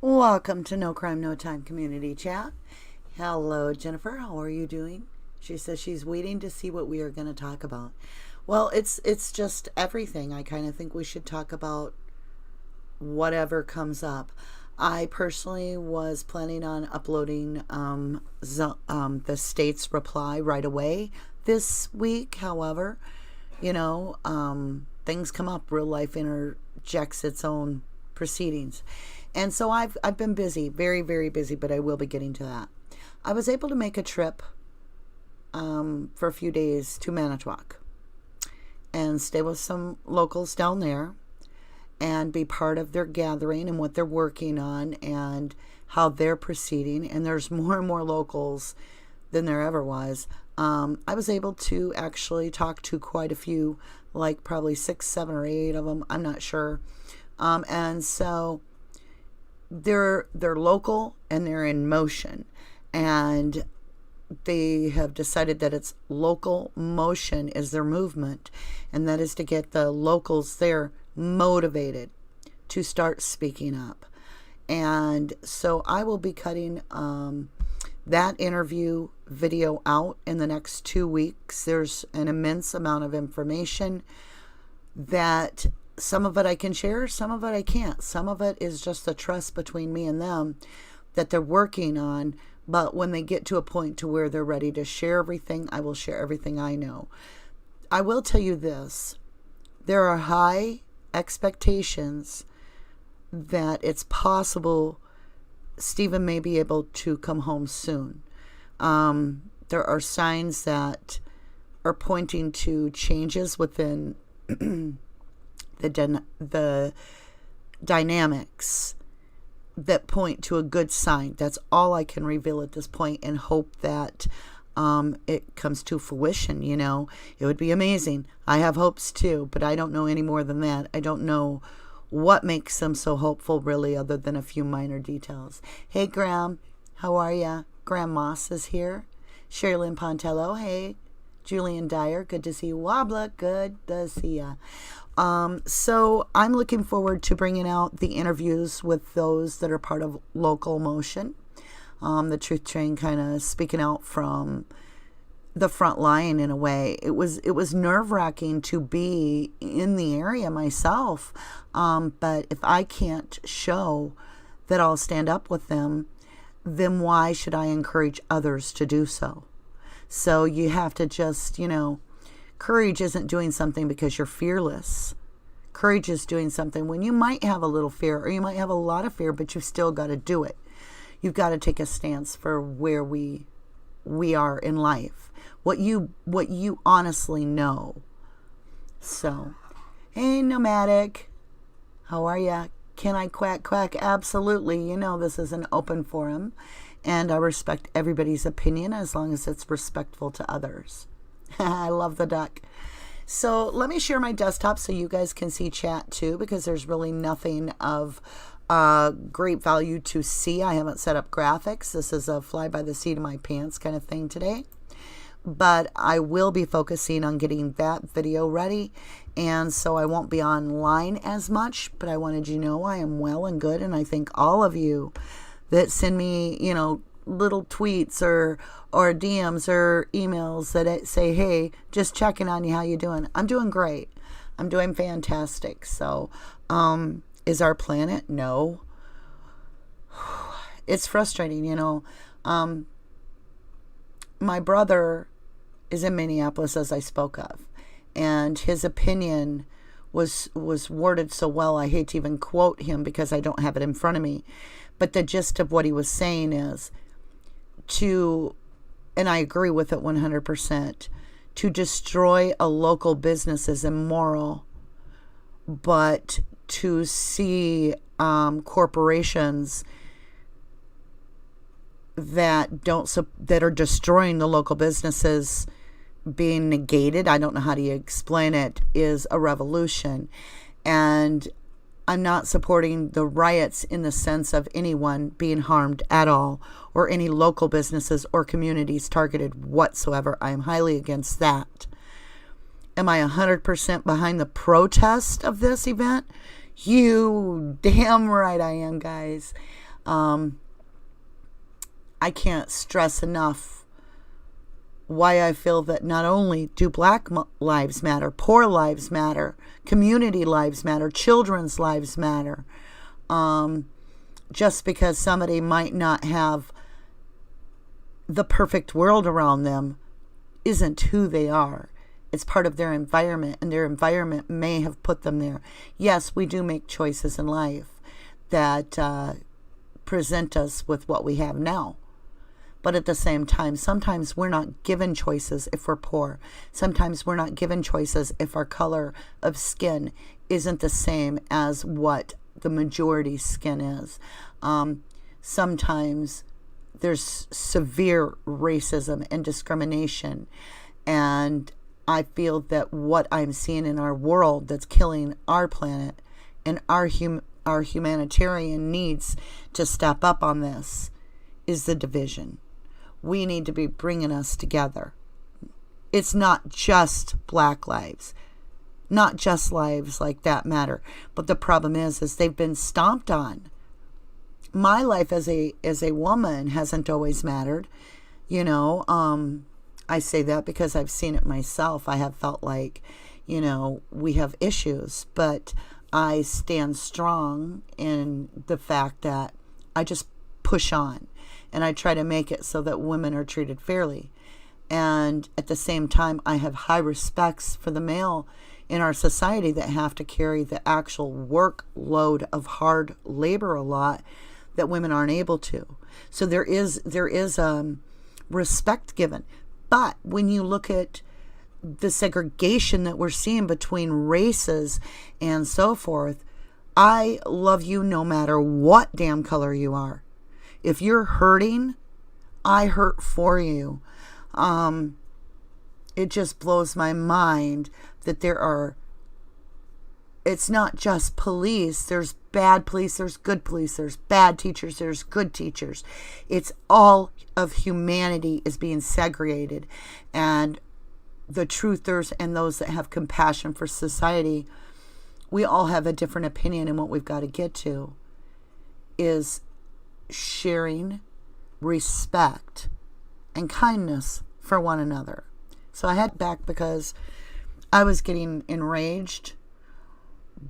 Welcome to No Crime, No Time Community Chat. Hello, Jennifer. How are you doing? She says she's waiting to see what we are going to talk about. Well, it's just everything. I kind of think we should talk about whatever comes up. I personally was planning on uploading the state's reply right away this week. However, things come up. Real life interjects its own proceedings. And so I've been busy, very, very busy, but I will be getting to that. I was able to make a trip for a few days to Manitowoc and stay with some locals down there and be part of their gathering and what they're working on and how they're proceeding. And there's more and more locals than there ever was. I was able to actually talk to quite a few, like probably 6, 7, or 8 of them. I'm not sure. And so they're local and they're in motion, and they have decided that it's local motion is their movement, and that is to get the locals there motivated to start speaking up. And so I will be cutting that interview video out in the next 2 weeks. There's an immense amount of information that some of it I can share, some of it I can't. Some of it is just the trust between me and them that they're working on. But when they get to a point to where they're ready to share everything, I will share everything I know. I will tell you this. There are high expectations that it's possible Stephen may be able to come home soon. There are signs that are pointing to changes within the dynamics that point to a good sign. That's all I can reveal at this point, and hope that it comes to fruition. It would be amazing. I have hopes too, but I don't know any more than that. I don't know what makes them so hopeful, really, other than a few minor details. Hey, Graham, how are ya? Graham Moss is here. Sherilyn Pontello, hey. Julian Dyer, good to see you. Wabla, good to see ya. So I'm looking forward to bringing out the interviews with those that are part of Local Motion. The Truth Train kind of speaking out from the front line in a way. It was nerve-wracking to be in the area myself. But if I can't show that I'll stand up with them, then why should I encourage others to do so? So you have to just, courage isn't doing something because you're fearless. Courage is doing something when you might have a little fear, or you might have a lot of fear, but you've still got to do it. You've got to take a stance for where we are in life. What you honestly know. So, hey, Nomadic, how are ya? Can I quack quack? Absolutely. This is an open forum, and I respect everybody's opinion as long as it's respectful to others. I love the duck. So let me share my desktop so you guys can see chat too, because there's really nothing of great value to see. I haven't set up graphics. This is a fly by the seat of my pants kind of thing today. But I will be focusing on getting that video ready, and so I won't be online as much, but I wanted you to know I am well and good, and I thank all of you that send me, little tweets or DMs or emails that say, hey, just checking on you, how you doing? I'm doing great. I'm doing fantastic. So, is our planet? No. It's frustrating, my brother is in Minneapolis, as I spoke of, and his opinion was worded so well, I hate to even quote him because I don't have it in front of me, but the gist of what he was saying is and I agree with it 100%, to destroy a local business is immoral, but to see corporations that are destroying the local businesses being negated, I don't know how to explain it, is a revolution. And I'm not supporting the riots in the sense of anyone being harmed at all, or any local businesses or communities targeted whatsoever. I am highly against that. Am I 100% behind the protest of this event? You damn right I am, guys. I can't stress enough why I feel that not only do Black lives matter, poor lives matter, community lives matter, children's lives matter. Just because somebody might not have the perfect world around them isn't who they are. It's part of their environment, and their environment may have put them there. Yes, we do make choices in life that present us with what we have now. But at the same time, sometimes we're not given choices if we're poor. Sometimes we're not given choices if our color of skin isn't the same as what the majority skin is. Sometimes there's severe racism and discrimination. And I feel that what I'm seeing in our world that's killing our planet and our humanitarian needs to step up on this is the division. We need to be bringing us together. It's not just Black lives, not just lives like that matter. But the problem is they've been stomped on. My life as a woman hasn't always mattered. I say that because I've seen it myself. I have felt like, we have issues, but I stand strong in the fact that I just push on. And I try to make it so that women are treated fairly. And at the same time, I have high respects for the male in our society that have to carry the actual workload of hard labor a lot that women aren't able to. So there is respect given. But when you look at the segregation that we're seeing between races and so forth, I love you no matter what damn color you are. If you're hurting, I hurt for you. It just blows my mind that it's not just police. There's bad police, there's good police, there's bad teachers, there's good teachers. It's all of humanity is being segregated. And the truthers and those that have compassion for society, we all have a different opinion, and what we've got to get to is sharing respect and kindness for one another. So I had back because I was getting enraged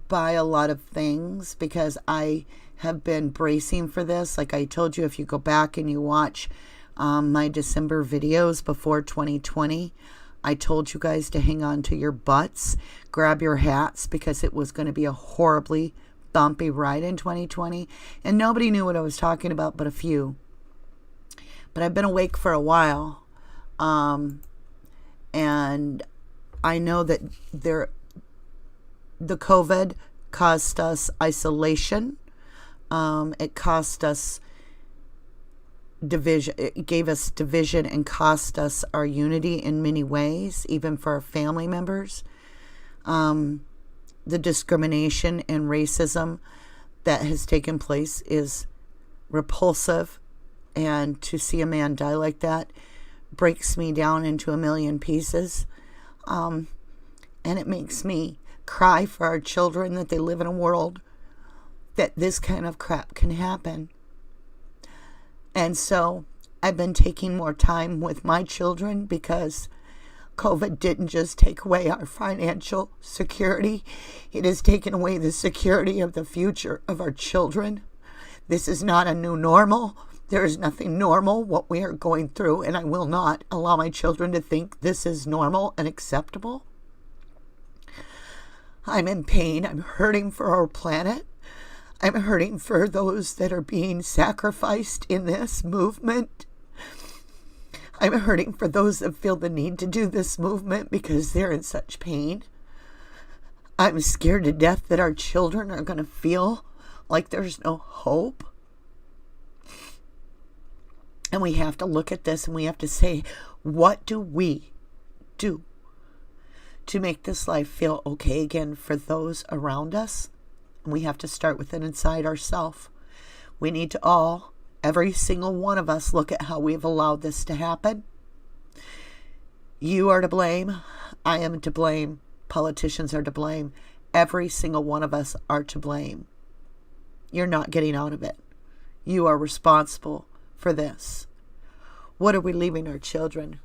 by a lot of things because I have been bracing for this. Like I told you, if you go back and you watch my December videos before 2020, I told you guys to hang on to your butts, grab your hats, because it was going to be a horribly bumpy ride in 2020, and nobody knew what I was talking about but a few. But I've been awake for a while, and I know that the COVID caused us isolation. It cost us division. It gave us division and cost us our unity in many ways, even for our family members. The discrimination and racism that has taken place is repulsive, and to see a man die like that breaks me down into a million pieces, and it makes me cry for our children that they live in a world that this kind of crap can happen. And so I've been taking more time with my children because COVID didn't just take away our financial security. It has taken away the security of the future of our children. This is not a new normal. There is nothing normal what we are going through, and I will not allow my children to think this is normal and acceptable. I'm in pain. I'm hurting for our planet. I'm hurting for those that are being sacrificed in this movement. I'm hurting for those that feel the need to do this movement because they're in such pain. I'm scared to death that our children are going to feel like there's no hope. And we have to look at this and we have to say, what do we do to make this life feel okay again for those around us? And we have to start with it inside ourselves. We need to all, every single one of us, look at how we've allowed this to happen. You are to blame. I am to blame. Politicians are to blame. Every single one of us are to blame. You're not getting out of it. You are responsible for this. What are we leaving our children?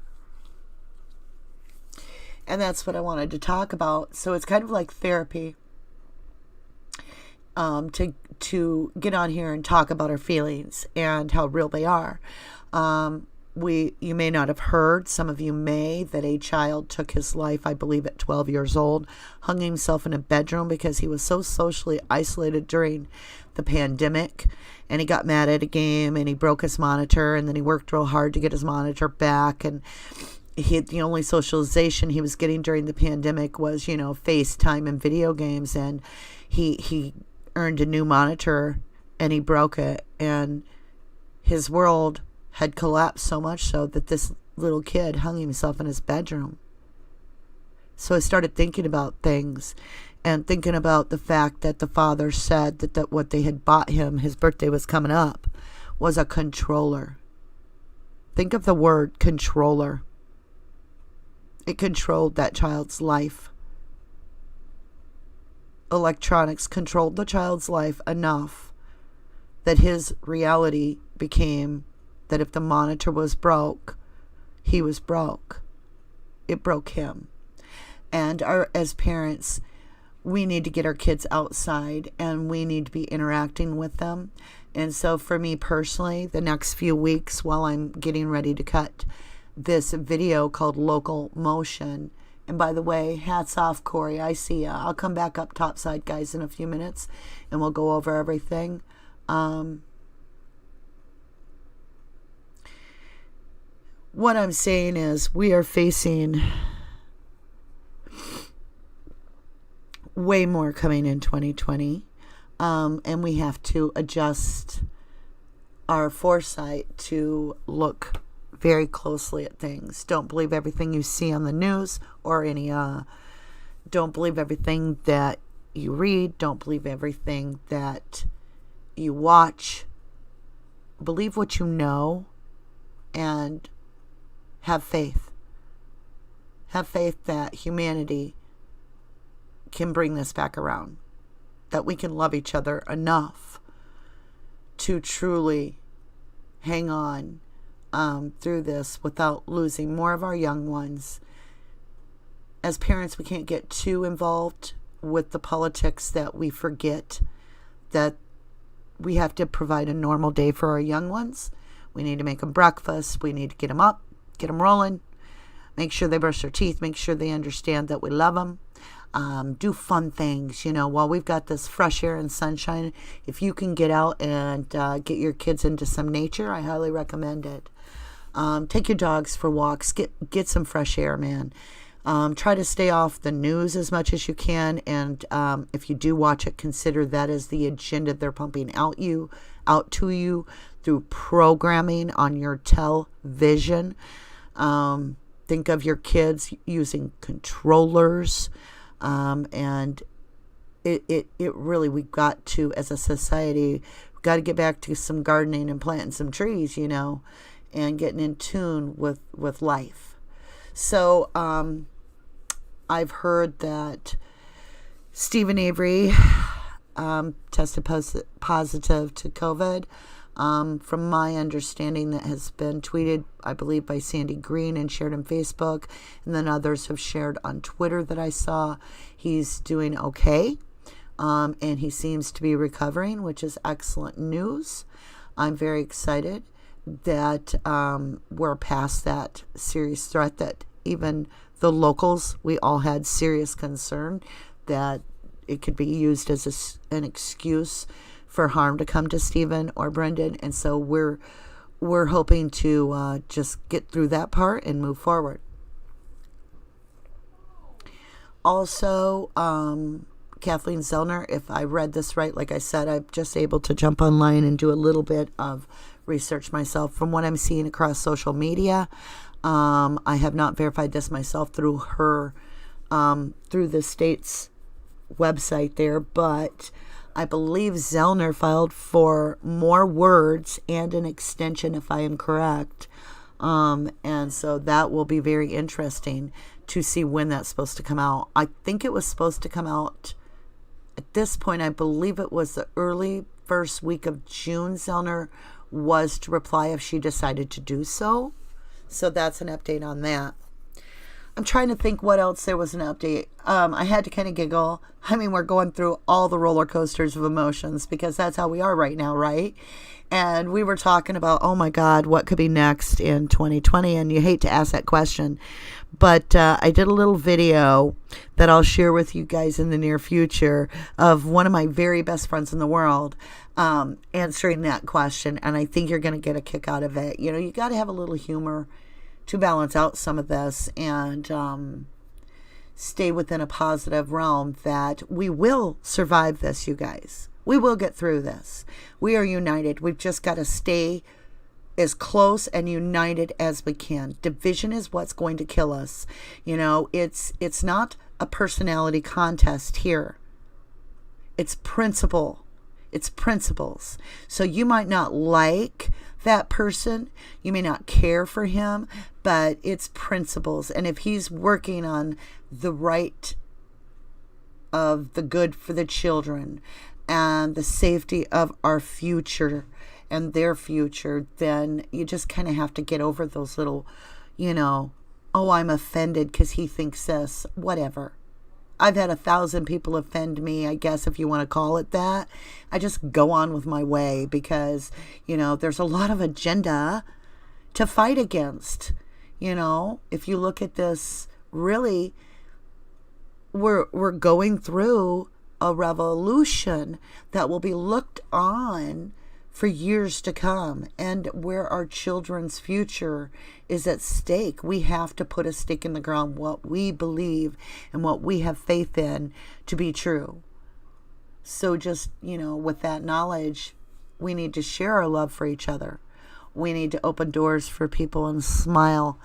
And that's what I wanted to talk about. So it's kind of like therapy, to get on here and talk about our feelings and how real they are. You may not have heard, some of you may, that a child took his life, I believe at 12 years old, hung himself in a bedroom because he was so socially isolated during the pandemic, and he got mad at a game and he broke his monitor, and then he worked real hard to get his monitor back, and the only socialization he was getting during the pandemic was, FaceTime and video games, and he earned a new monitor and he broke it, and his world had collapsed so much so that this little kid hung himself in his bedroom. So I started thinking about things and thinking about the fact that the father said that what they had bought him, his birthday was coming up, was a controller. Think of the word controller. It controlled that child's life. Electronics controlled the child's life enough that his reality became that if the monitor was broke, he was broke. It broke him. And as parents, we need to get our kids outside and we need to be interacting with them. And so for me personally, the next few weeks while I'm getting ready to cut this video called Local Motion, and by the way, hats off, Corey, I see ya. I'll come back up topside, guys, in a few minutes and we'll go over everything. What I'm saying is we are facing way more coming in 2020, and we have to adjust our foresight to look very closely at things. Don't believe everything you see on the news or don't believe everything that you read. Don't believe everything that you watch. Believe what you know and have faith. Have faith that humanity can bring this back around. That we can love each other enough to truly hang on through this without losing more of our young ones. As parents, we can't get too involved with the politics that we forget that we have to provide a normal day for our young ones. We need to make them breakfast. We need to get them up, get them rolling, make sure they brush their teeth, make sure they understand that we love them. Do fun things, while we've got this fresh air and sunshine. If you can get out and get your kids into some nature, I highly recommend it. Take your dogs for walks, get some fresh air, man. Try to stay off the news as much as you can, and if you do watch it, consider that as the agenda they're pumping out to you through programming on your television. Think of your kids using controllers, and it really, we've got to, as a society, we've got to get back to some gardening and planting some trees, and getting in tune with life. So I've heard that Stephen Avery tested positive to COVID. From my understanding, that has been tweeted, I believe, by Sandy Green and shared on Facebook, and then others have shared on Twitter that I saw. He's doing okay, and he seems to be recovering, which is excellent news. I'm very excited that we're past that serious threat that even the locals, we all had serious concern that it could be used as an excuse for harm to come to Stephen or Brendan. And so we're hoping to just get through that part and move forward. Also, Kathleen Zellner, if I read this right, like I said, I'm just able to jump online and do a little bit of research myself. From what I'm seeing across social media, I have not verified this myself through her, through the state's website there, but I believe Zellner filed for more words and an extension, if I am correct. And so that will be very interesting to see when that's supposed to come out. I think it was supposed to come out at this point. I believe it was the early first week of June, Zellner was to reply if she decided to do so. So that's an update on that. I'm trying to think what else there was an update. I had to kind of giggle. I mean, we're going through all the roller coasters of emotions because that's how we are right now, right? And we were talking about, oh my God, what could be next in 2020? And you hate to ask that question. But I did a little video that I'll share with you guys in the near future of one of my very best friends in the world answering that question. And I think you're going to get a kick out of it. You know, you got to have a little humor to balance out some of this and stay within a positive realm that we will survive this, you guys. We will get through this. We are united. We've just got to stay as close and united as we can. Division is what's going to kill us. You know, it's not a personality contest here. It's principle. It's principles. So you might not like that person, you may not care for him, but it's principles. And if he's working on the right of the good for the children and the safety of our future and their future, then you just kind of have to get over those little, you know, oh, I'm offended because he thinks this, whatever. I've had 1,000 people offend me, I guess, if you want to call it that. I just go on with my way because, you know, there's a lot of agenda to fight against. You know, if you look at this, really, we're going through a revolution that will be looked on for years to come, and where our children's future is at stake. We have to put a stake in the ground, what we believe and what we have faith in to be true. So just, you know, with that knowledge, we need to share our love for each other. We need to open doors for people and smile.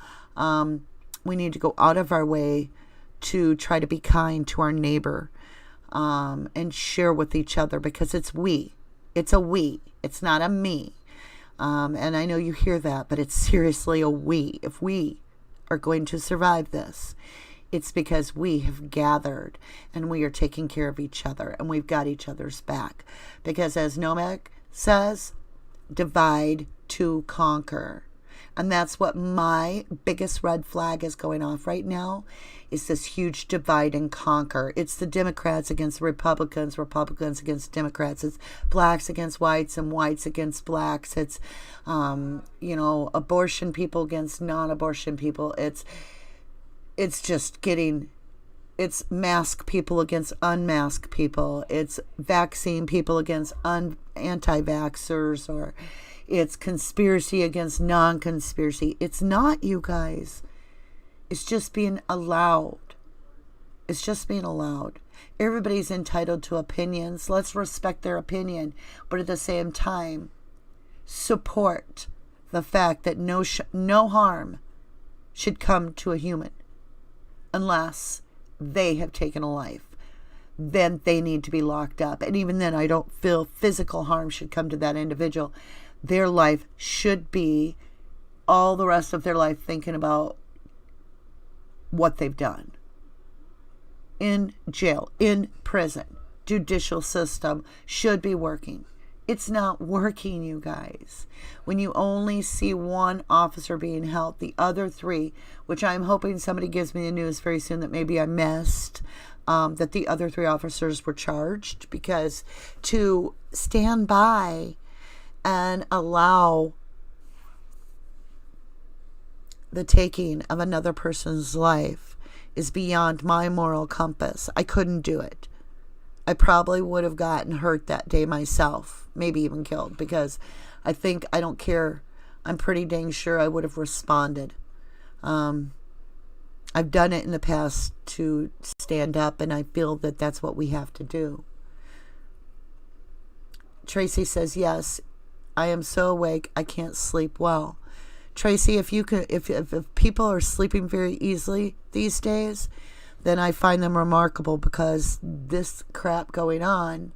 We need to go out of our way to try to be kind to our neighbor and share with each other, because it's we. It's a we. It's not a me. And I know you hear that, but it's seriously a we. If we are going to survive this, it's because we have gathered and we are taking care of each other and we've got each other's back. Because as Nomek says, divide to conquer. And that's what my biggest red flag is going off right now, is this huge divide and conquer. It's the Democrats against Republicans, Republicans against Democrats. It's blacks against whites and whites against blacks. It's, you know, abortion people against non-abortion people. It's just getting, it's mask people against unmasked people. It's vaccine people against anti-vaxxers, or it's conspiracy against non-conspiracy. It's not, you guys. It's just being allowed. It's just being allowed. Everybody's entitled to opinions. Let's respect their opinion. But at the same time, support the fact that no harm should come to a human unless they have taken a life. Then they need to be locked up. And even then, I don't feel physical harm should come to that individual. Their life should be all the rest of their life thinking about what they've done. In jail, in prison, judicial system should be working. It's not working, you guys. When you only see one officer being held, the other three, which I'm hoping somebody gives me the news very soon that maybe I missed, that the other three officers were charged, because to stand by and allow the taking of another person's life is beyond my moral compass. I couldn't do it. I probably would have gotten hurt that day myself, maybe even killed, because I think, I don't care, I'm pretty dang sure I would have responded. I've done it in the past to stand up, and I feel that that's what we have to do. Tracy says, yes, I am so awake, I can't sleep well. Tracy, if you could, if people are sleeping very easily these days, then I find them remarkable, because this crap going on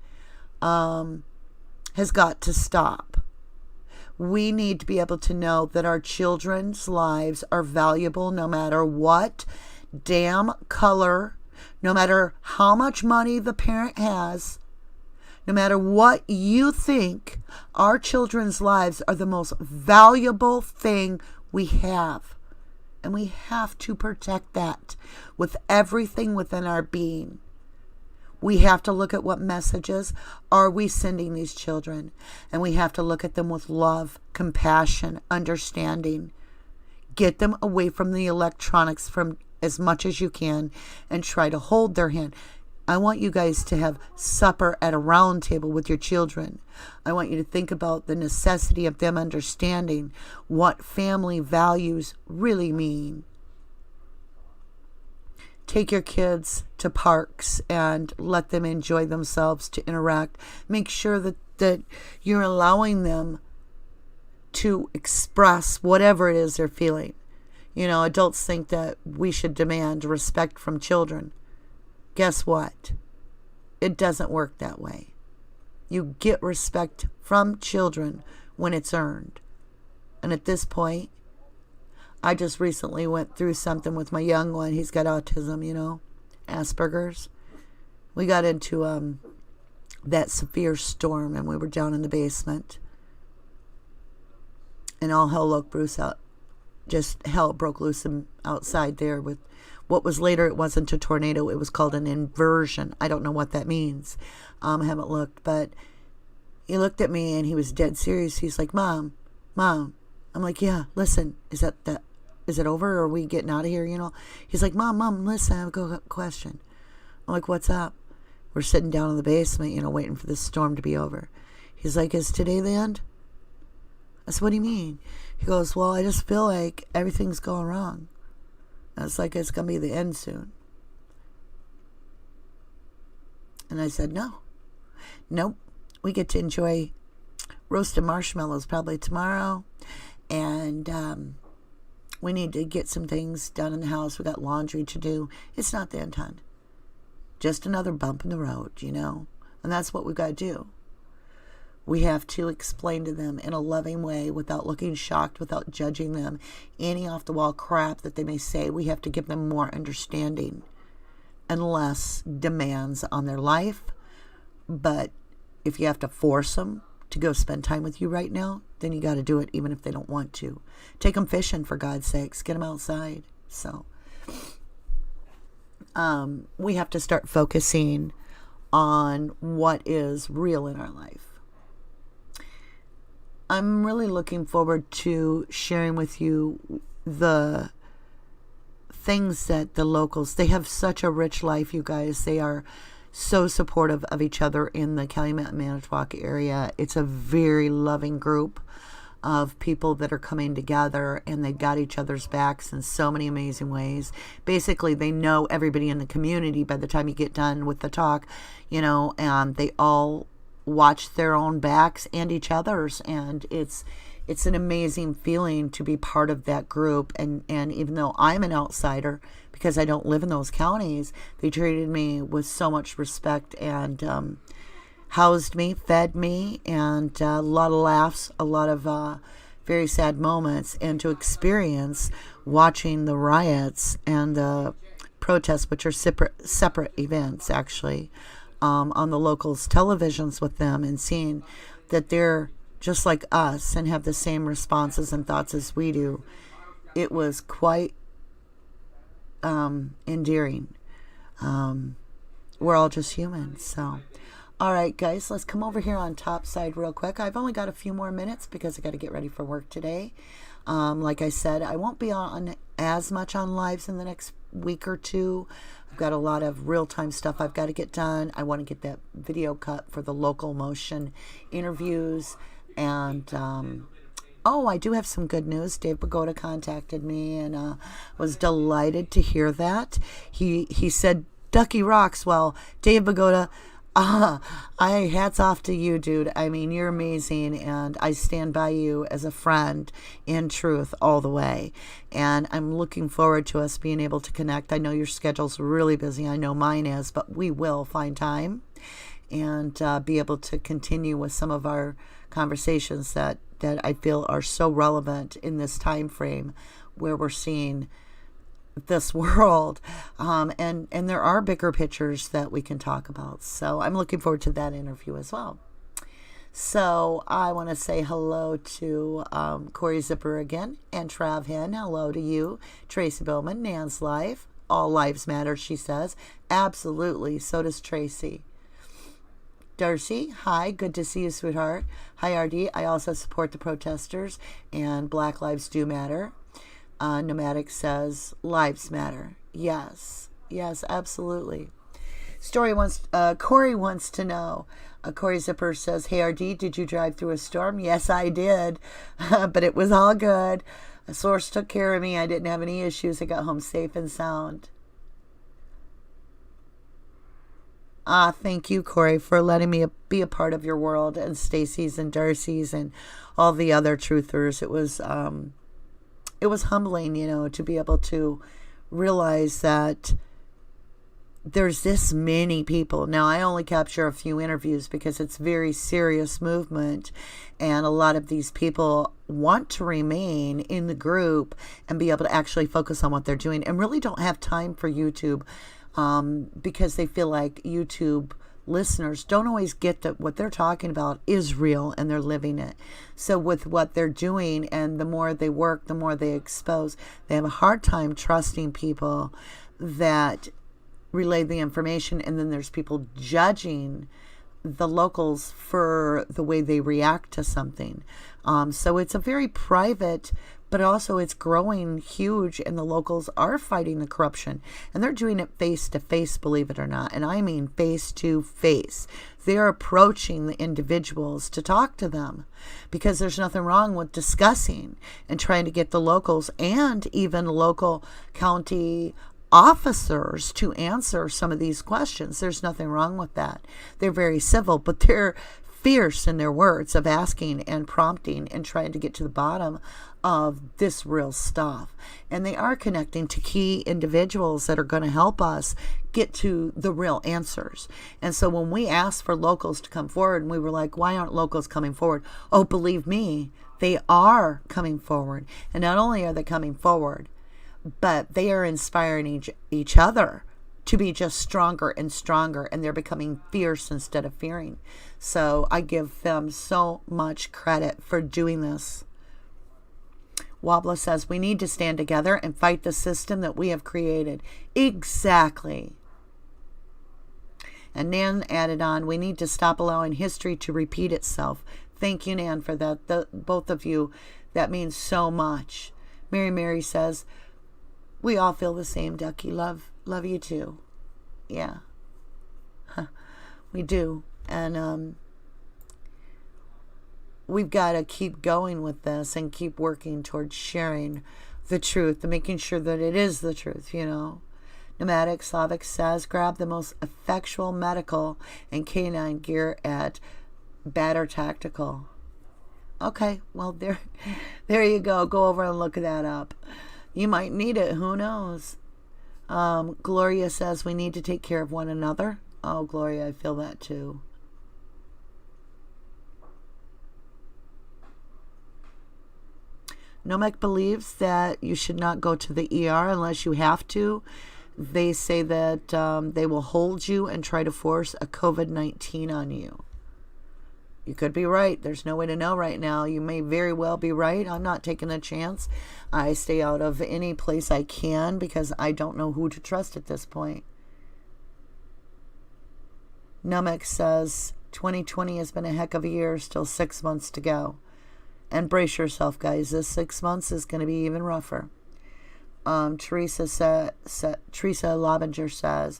has got to stop. We need to be able to know that our children's lives are valuable no matter what damn color, no matter how much money the parent has, No matter what you think, our children's lives are the most valuable thing we have. And we have to protect that with everything within our being. We have to look at what messages are we sending these children. And we have to look at them with love, compassion, understanding. Get them away from the electronics from as much as you can and try to hold their hand. I want you guys to have supper at a round table with your children. I want you to think about the necessity of them understanding what family values really mean. Take your kids to parks and let them enjoy themselves, to interact. Make sure that you're allowing them to express whatever it is they're feeling. You know, adults think that we should demand respect from children. Guess what? It doesn't work that way. You get respect from children when it's earned. And at this point, I just recently went through something with my young one. He's got autism, you know, Asperger's. We got into that severe storm, and we were down in the basement. And all hell broke loose outside there with what was later, it wasn't a tornado, it was called an inversion. I don't know what that means. I haven't looked, but he looked at me and he was dead serious. He's like, Mom. I'm like, yeah, listen, is it over, or are we getting out of here, you know? He's like, Mom, listen, I have a question. I'm like, what's up? We're sitting down in the basement, you know, waiting for this storm to be over. He's like, is today the end? I said, what do you mean? He goes, well, I just feel like everything's going wrong. It's like it's going to be the end soon. And I said, nope. We get to enjoy roasted marshmallows probably tomorrow. And we need to get some things done in the house. We got laundry to do. It's not the end, hon. Just another bump in the road, you know. And that's what we've got to do. We have to explain to them in a loving way without looking shocked, without judging them. Any off-the-wall crap that they may say, we have to give them more understanding and less demands on their life. But if you have to force them to go spend time with you right now, then you got to do it even if they don't want to. Take them fishing, for God's sakes. Get them outside. So we have to start focusing on what is real in our life. I'm really looking forward to sharing with you the things that the locals, they have such a rich life, you guys. They are so supportive of each other in the Calumet, Manitowoc area. It's a very loving group of people that are coming together, and they've got each other's backs in so many amazing ways. Basically, they know everybody in the community by the time you get done with the talk, you know, and they all watch their own backs and each other's, and it's an amazing feeling to be part of that group. And even though I'm an outsider because I don't live in those counties, they treated me with so much respect and housed me, fed me, and a lot of laughs, a lot of very sad moments, and to experience watching the riots and the protests, which are separate events actually, on the locals' televisions with them, and seeing that they're just like us and have the same responses and thoughts as we do. It was quite endearing. We're all just humans. So, all right, guys, let's come over here on top side real quick. I've only got a few more minutes because I got to get ready for work today. Like I said, I won't be on as much on lives in the next week or two. I've got a lot of real-time stuff I've got to get done. I want to get that video cut for the local motion interviews. And, I do have some good news. Dave Pagoda contacted me, and was delighted to hear that. He said, Ducky rocks. Well, Dave Pagoda, hats off to you, dude. I mean, you're amazing, and I stand by you as a friend in truth all the way. And I'm looking forward to us being able to connect. I know your schedule's really busy. I know mine is, but we will find time and be able to continue with some of our conversations that I feel are so relevant in this time frame where we're seeing this world. And there are bigger pictures that we can talk about. So I'm looking forward to that interview as well. So I want to say hello to Corey Zipper again and Trav Hen. Hello to you, Tracy Bowman, Nan's Life. All lives matter, she says. Absolutely. So does Tracy. Darcy, hi. Good to see you, sweetheart. Hi, RD. I also support the protesters and Black Lives Do Matter. Nomadic says, lives matter. Yes. Yes, absolutely. Corey wants to know. Corey Zipper says, hey, RD, did you drive through a storm? Yes, I did. But it was all good. A source took care of me. I didn't have any issues. I got home safe and sound. Thank you, Corey, for letting me be a part of your world, and Stacy's and Darcy's and all the other truthers. It was humbling, to be able to realize that there's this many people. Now, I only capture a few interviews because it's a very serious movement, and a lot of these people want to remain in the group and be able to actually focus on what they're doing and really don't have time for YouTube, because they feel like YouTube listeners don't always get that what they're talking about is real and they're living it. So with what they're doing, and the more they work, the more they expose, they have a hard time trusting people that relay the information. And then there's people judging the locals for the way they react to something. So it's a very private, but also it's growing huge, and the locals are fighting the corruption, and they're doing it face to face, believe it or not. And I mean face to face. They're approaching the individuals to talk to them, because there's nothing wrong with discussing and trying to get the locals and even local county officers to answer some of these questions. There's nothing wrong with that. They're very civil, but they're fierce in their words of asking and prompting and trying to get to the bottom of this real stuff. And they are connecting to key individuals that are going to help us get to the real answers. And so when we asked for locals to come forward, and we were like, why aren't locals coming forward? Oh, believe me, they are coming forward. And not only are they coming forward, but they are inspiring each other to be just stronger and stronger, and they're becoming fierce instead of fearing. So I give them so much credit for doing this. Wobbler says, we need to stand together and fight the system that we have created. Exactly. And Nan added on, we need to stop allowing history to repeat itself. Thank you, Nan, for that. Both of you, that means so much. Mary says, we all feel the same, Ducky. Love you too. Yeah. We do. And we've got to keep going with this and keep working towards sharing the truth and making sure that it is the truth, Nomadic Slavic says, grab the most effectual medical and canine gear at Batter Tactical. Okay, well, there you go. Go over and look that up. You might need it. Who knows? Gloria says we need to take care of one another. Oh, Gloria, I feel that too. Nomek believes that you should not go to the ER unless you have to. They say that they will hold you and try to force a COVID-19 on you. You could be right. There's no way to know right now. You may very well be right. I'm not taking a chance. I stay out of any place I can because I don't know who to trust at this point. Numek says, 2020 has been a heck of a year. Still 6 months to go. And brace yourself, guys. This 6 months is going to be even rougher. Teresa Lobinger says,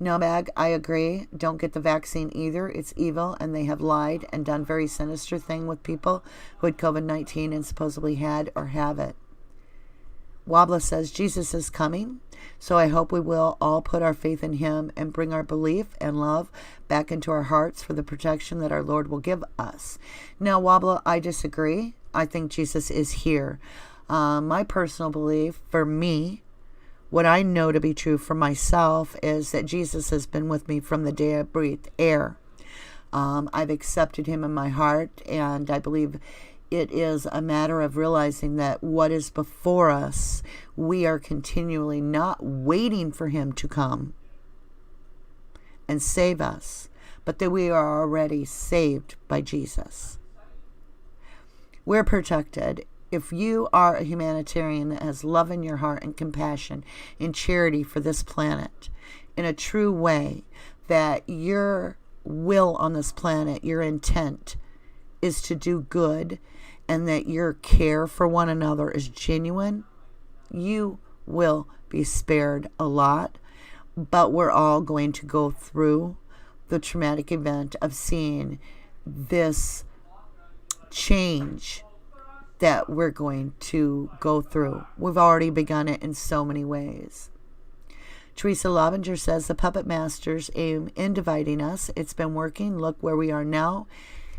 no, Mag, I agree. Don't get the vaccine either. It's evil, and they have lied and done very sinister thing with people who had COVID-19 and supposedly had or have it. Wabla says, Jesus is coming, so I hope we will all put our faith in him and bring our belief and love back into our hearts for the protection that our Lord will give us. Now, Wabla, I disagree. I think Jesus is here. My personal belief, for me, what I know to be true for myself is that Jesus has been with me from the day I breathed air. I've accepted him in my heart, and I believe it is a matter of realizing that what is before us, we are continually not waiting for him to come and save us, but that we are already saved by Jesus. We're protected. If you are a humanitarian that has love in your heart and compassion and charity for this planet in a true way, that your will on this planet, your intent is to do good, and that your care for one another is genuine, you will be spared a lot. But we're all going to go through the traumatic event of seeing this change that we're going to go through. We've already begun it in so many ways. Teresa Lobinger says, the puppet masters aim in dividing us. It's been working. Look where we are now.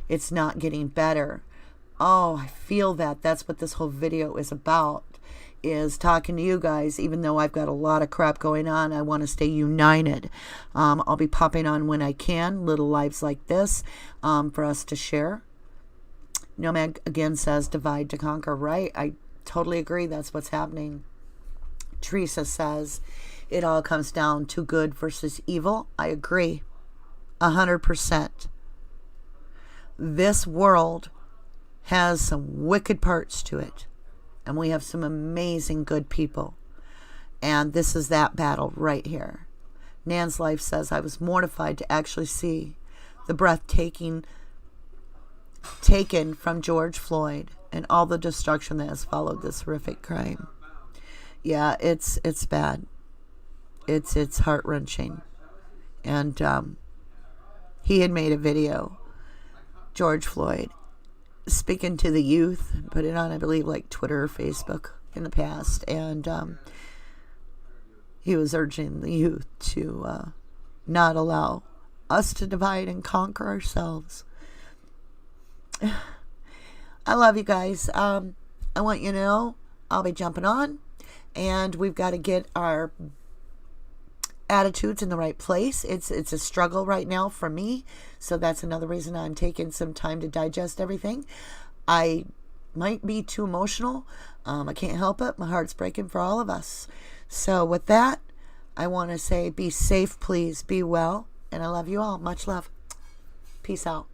It's not getting better. Oh, I feel that. That's what this whole video is about, is talking to you guys. Even though I've got a lot of crap going on, I want to stay united. I'll be popping on when I can, little lives like this, for us to share. Nomad again says, divide to conquer. Right, I totally agree. That's what's happening. Teresa says, it all comes down to good versus evil. I agree 100%. This world has some wicked parts to it, and we have some amazing good people, and this is that battle right here. Nan's Life says, I was mortified to actually see the breathtaking taken from George Floyd and all the destruction that has followed this horrific crime. Yeah, it's bad. It's heart-wrenching. And he had made a video, George Floyd, speaking to the youth, put it on, I believe, like Twitter or Facebook in the past, and he was urging the youth to not allow us to divide and conquer ourselves. I love you guys. I want you to know I'll be jumping on, and we've got to get our attitudes in the right place. It's a struggle right now for me, so that's another reason I'm taking some time to digest everything. I might be too emotional. I can't help it. My heart's breaking for all of us. So with that, I want to say be safe, please. Be well, and I love you all. Much love. Peace out.